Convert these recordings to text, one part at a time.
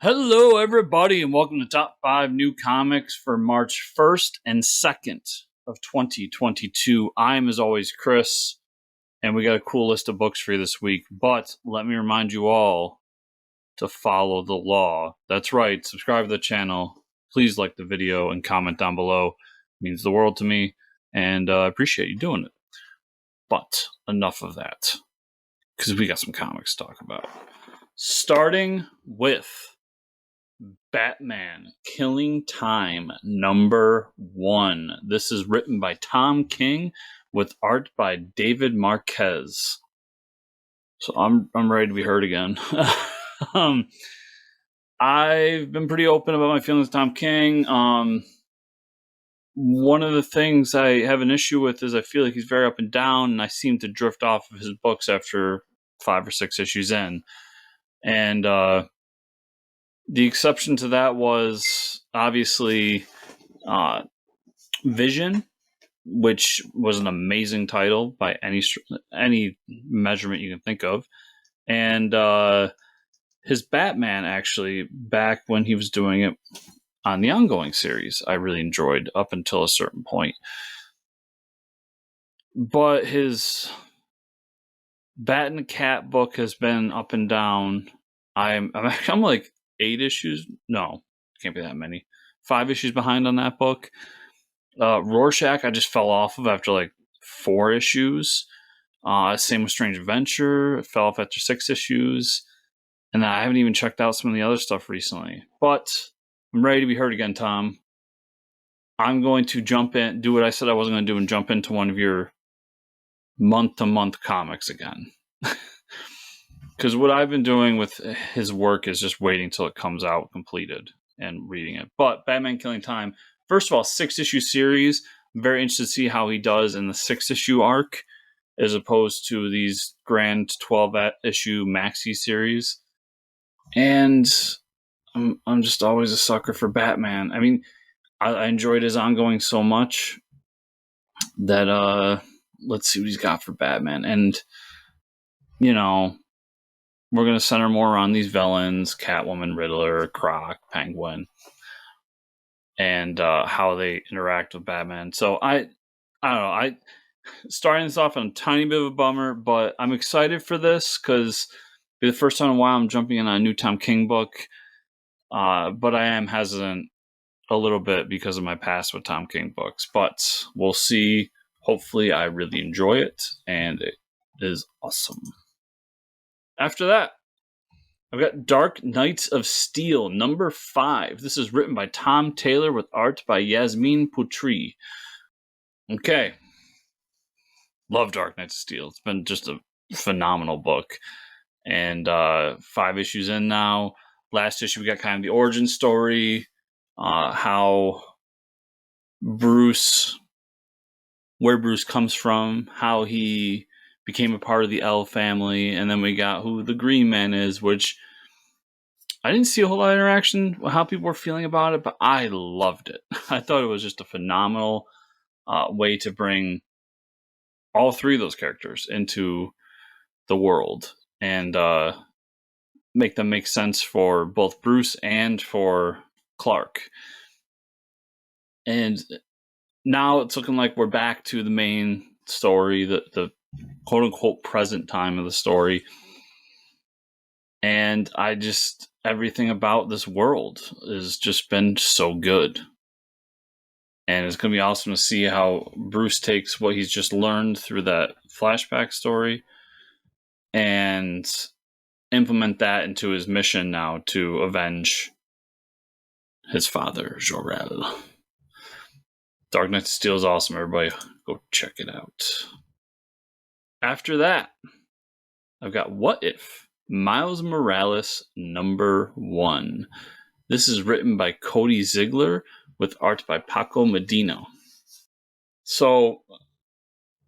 Hello, everybody, and welcome to Top 5 New Comics for March 1st and 2nd of 2022. I'm, as always, Chris, and we got a cool list of books for you this week. But let me remind you all to follow the law. That's right, subscribe to the channel. Please like the video and comment down below. It means the world to me, and I appreciate you doing it. But enough of that, because we got some comics to talk about. Starting with Batman Killing Time #1. This is written by Tom King with art by David Marquez. So I'm ready to be heard again. I've been pretty open about my feelings with Tom King. One of the things I have an issue with is I feel like he's very up and down, and I seem to drift off of his books after 5 or 6 issues in. And the exception to that was obviously Vision, which was an amazing title by any measurement you can think of. And his Batman, actually, back when he was doing it on the ongoing series, I really enjoyed up until a certain point. But his Bat and Cat book has been up and down. I'm like 8 issues. No, can't be that many. 5 issues behind on that book. Rorschach, I just fell off of after like 4 issues. Same with Strange Adventure. It fell off after 6 issues. And I haven't even checked out some of the other stuff recently. But I'm ready to be heard again, Tom. I'm going to jump in, do what I said I wasn't going to do, and jump into one of your month-to-month comics again. Because what I've been doing with his work is just waiting till it comes out completed and reading it. But Batman Killing Time, first of all, 6-issue series. I'm very interested to see how he does in the 6-issue arc as opposed to these grand 12-issue maxi series. And I'm just always a sucker for Batman. I mean, I enjoyed his ongoing so much that let's see what he's got for Batman. And, you know, we're going to center more on these villains, Catwoman, Riddler, Croc, Penguin, and how they interact with Batman. So I don't know. Starting this off on a tiny bit of a bummer, but I'm excited for this because for the first time in a while I'm jumping in on a new Tom King book. But I am hesitant a little bit because of my past with Tom King books. But we'll see. Hopefully I really enjoy it, and it is awesome. After that, I've got Dark Knights of Steel #5. This is written by Tom Taylor with art by Art-Yasmine Putri. Okay. Love Dark Knights of Steel. It's been just a phenomenal book. And 5 issues in now. Last issue, we got kind of the origin story. How where Bruce comes from, how he became a part of the L family, and then we got who the Green Man is, which I didn't see a whole lot of interaction, how people were feeling about it, but I loved it. I thought it was just a phenomenal way to bring all 3 of those characters into the world and make them make sense for both Bruce and for Clark. And now it's looking like we're back to the main story, the quote-unquote present time of the story. And everything about this world has just been so good. And it's going to be awesome to see how Bruce takes what he's just learned through that flashback story and implement that into his mission now to avenge his father, Jor-El. Dark Knight of Steel is awesome, everybody. Go check it out. After that, I've got What If? Miles Morales #1. This is written by Cody Ziglar with art by Art-Paco Medina. So,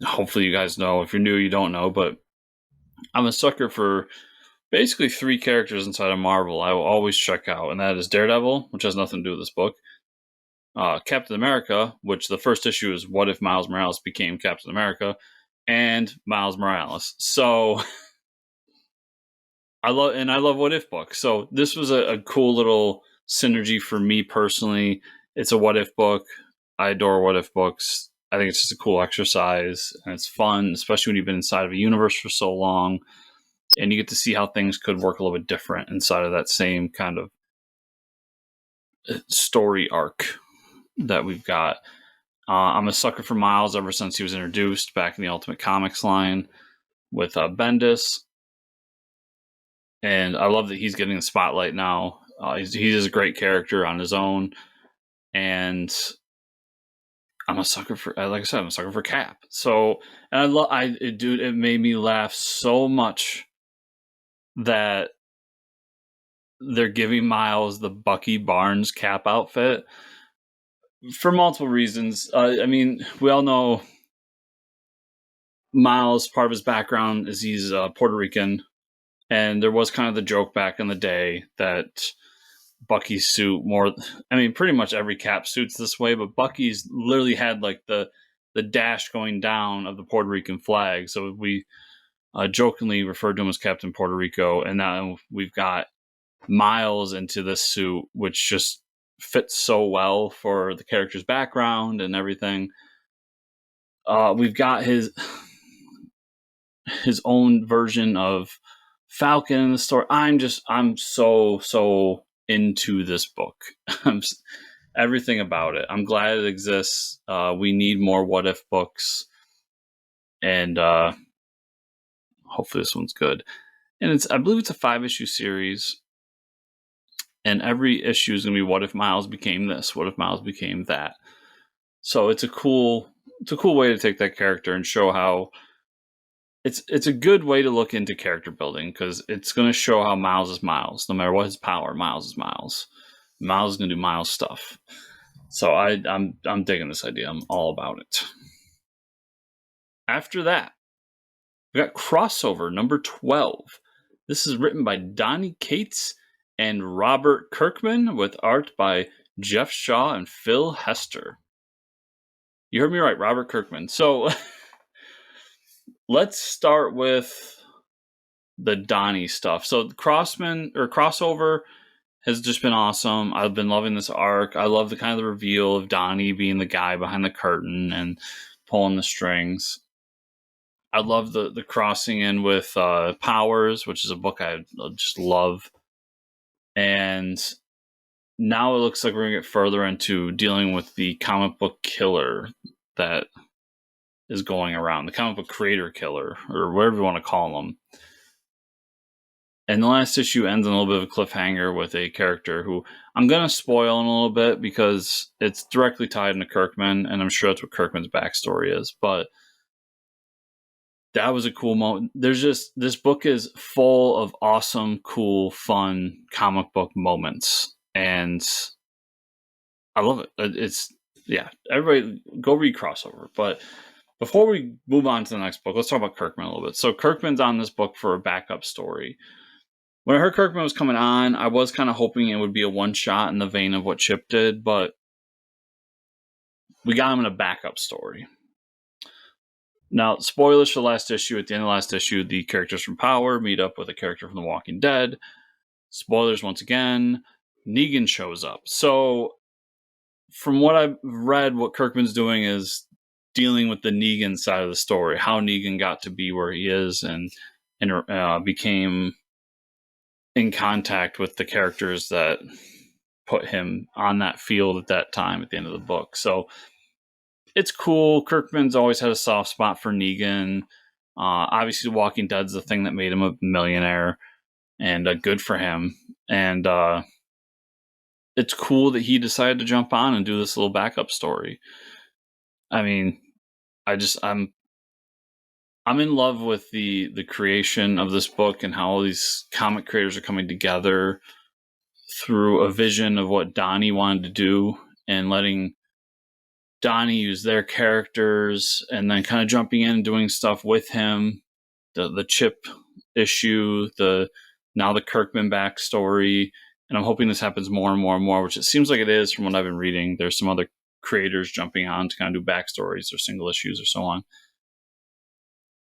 hopefully you guys know. If you're new, you don't know, but I'm a sucker for basically 3 characters inside of Marvel I will always check out, and that is Daredevil, which has nothing to do with this book, Captain America, which the first issue is What If Miles Morales Became Captain America, and Miles Morales. So I love What If books. So this was a cool little synergy for me personally. It's a What If book. I adore What If books. I think it's just a cool exercise, and it's fun, especially when you've been inside of a universe for so long, and you get to see how things could work a little bit different inside of that same kind of story arc that we've got. I'm a sucker for Miles ever since he was introduced back in the Ultimate Comics line with Bendis. And I love that he's getting the spotlight now. He's a great character on his own. And I'm a sucker for, like I said, I'm a sucker for Cap. So, and it made me laugh so much that they're giving Miles the Bucky Barnes Cap outfit for multiple reasons. I mean, we all know Miles, part of his background is he's Puerto Rican. And there was kind of the joke back in the day that Bucky's suit pretty much every Cap suit's this way, but Bucky's literally had like the dash going down of the Puerto Rican flag. So we jokingly referred to him as Captain Puerto Rico. And now we've got Miles into this suit, which just fits so well for the character's background and everything. We've got his own version of Falcon in the story. I'm so into this book. Everything about it. I'm glad it exists. We need more What If books, and hopefully this one's good. And I believe it's a 5-issue series, and every issue is going to be what if Miles became this? What if Miles became that? So it's a cool way to take that character and show how. It's a good way to look into character building, because it's going to show how Miles is Miles. No matter what his power, Miles is Miles. Miles is going to do Miles stuff. So I'm digging this idea. I'm all about it. After that, we got Crossover number 12. This is written by Donny Cates and Robert Kirkman, with art by Jeff Shaw and Phil Hester. You heard me right, Robert Kirkman. So let's start with the Donny stuff. So Crossover has just been awesome. I've been loving this arc. I love the kind of the reveal of Donny being the guy behind the curtain and pulling the strings. I love the crossing in with Powers, which is a book I just love. And now it looks like we're going to get further into dealing with the comic book killer that is going around, the comic book creator killer, or whatever you want to call them. And the last issue ends on a little bit of a cliffhanger with a character who I'm going to spoil in a little bit because it's directly tied into Kirkman, and I'm sure that's what Kirkman's backstory is. But that was a cool moment. This book is full of awesome, cool, fun comic book moments, and I love it. Everybody go read Crossover. But before we move on to the next book, let's talk about Kirkman a little bit. So Kirkman's on this book for a backup story. When I heard Kirkman was coming on, I was kind of hoping it would be a one-shot in the vein of what Chip did, but we got him in a backup story. Now, spoilers for the last issue. At the end of the last issue, the characters from Power meet up with a character from The Walking Dead. Spoilers once again. Negan shows up. So, from what I've read, what Kirkman's doing is dealing with the Negan side of the story, how Negan got to be where he is and became in contact with the characters that put him on that field at that time at the end of the book. So it's cool. Kirkman's always had a soft spot for Negan. Obviously, The Walking Dead's the thing that made him a millionaire, and good for him. And it's cool that he decided to jump on and do this little backup story. I mean, I'm in love with the creation of this book and how all these comic creators are coming together through a vision of what Donny wanted to do and letting Donny use their characters and then kind of jumping in and doing stuff with him. The Chip issue, now the Kirkman backstory. And I'm hoping this happens more and more and more, which it seems like it is from what I've been reading. There's some other creators jumping on to kind of do backstories or single issues or so on.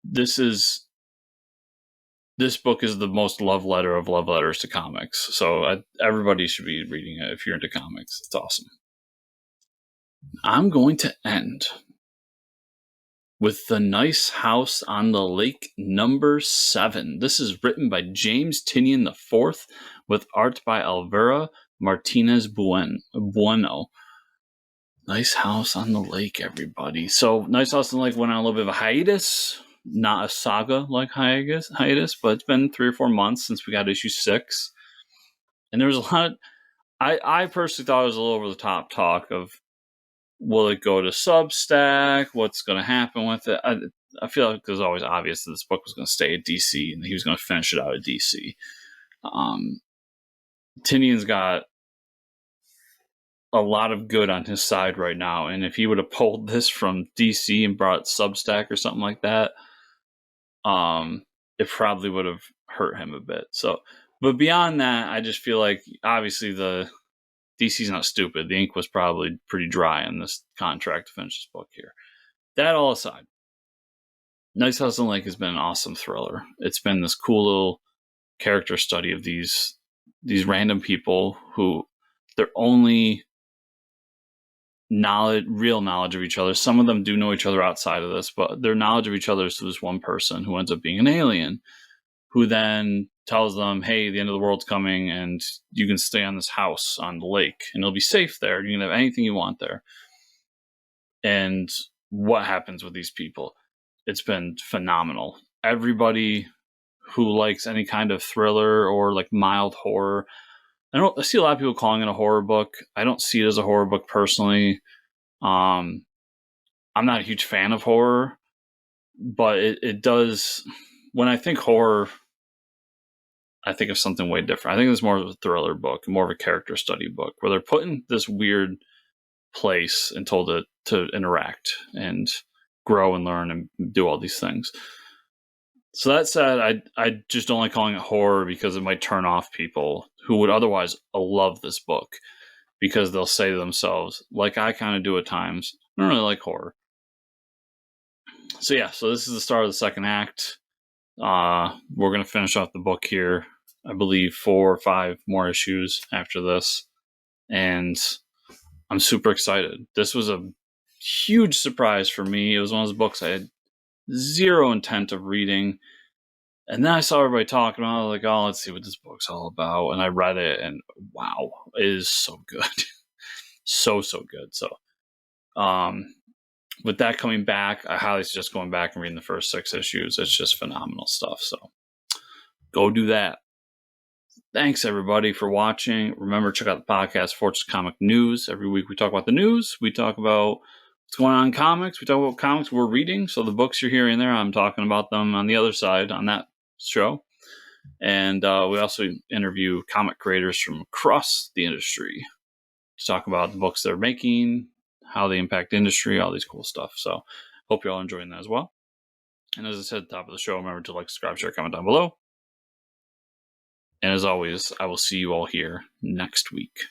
This is this book is the most love letter of love letters to comics. So everybody should be reading it if you're into comics. It's awesome. I'm going to end with The Nice House on the Lake #7. This is written by James Tynion IV with art by Alvaro Martinez Bueno. Nice House on the Lake, everybody. So Nice House on the Lake went on a little bit of a hiatus. Not a saga-like hiatus, but it's been 3 or 4 months since we got issue 6. And there was a lot of, I personally thought it was a little over-the-top talk of, will it go to Substack? What's going to happen with it? I feel like it was always obvious that this book was going to stay at DC and he was going to finish it out at DC. Tynion's got a lot of good on his side right now, and if he would have pulled this from DC and brought Substack or something like that, it probably would have hurt him a bit. So, but beyond that, I just feel like obviously the DC's not stupid. The ink was probably pretty dry on this contract to finish this book here. That all aside, Nice House on the Lake has been an awesome thriller. It's been this cool little character study of these random people who their only real knowledge of each other. Some of them do know each other outside of this, but their knowledge of each other is to this one person who ends up being an alien, who then tells them, hey, the end of the world's coming and you can stay on this house on the lake and it'll be safe there. You can have anything you want there. And what happens with these people? It's been phenomenal. Everybody who likes any kind of thriller or like mild horror, I see a lot of people calling it a horror book. I don't see it as a horror book personally. I'm not a huge fan of horror, but it does. When I think horror, I think of something way different. I think it's more of a thriller book, more of a character study book, where they're put in this weird place and told to interact and grow and learn and do all these things. So that said, I just don't like calling it horror because it might turn off people who would otherwise love this book, because they'll say to themselves, like I kind of do at times, I don't really like horror. So yeah, so this is the start of the second act. We're going to finish off the book here. I believe 4 or 5 more issues after this. And I'm super excited. This was a huge surprise for me. It was one of those books I had zero intent of reading. And then I saw everybody talking about it. I was like, oh, let's see what this book's all about. And I read it and wow, it is so good. so good. So with that coming back, I highly suggest going back and reading the first 6 issues. It's just phenomenal stuff. So go do that. Thanks, everybody, for watching. Remember, check out the podcast, Fortress Comic News. Every week we talk about the news. We talk about what's going on in comics. We talk about comics we're reading. So the books you're hearing there, I'm talking about them on the other side on that show. And we also interview comic creators from across the industry to talk about the books they're making, how they impact industry, all these cool stuff. So hope you're all enjoying that as well. And as I said at the top of the show, remember to like, subscribe, share, comment down below. And as always, I will see you all here next week.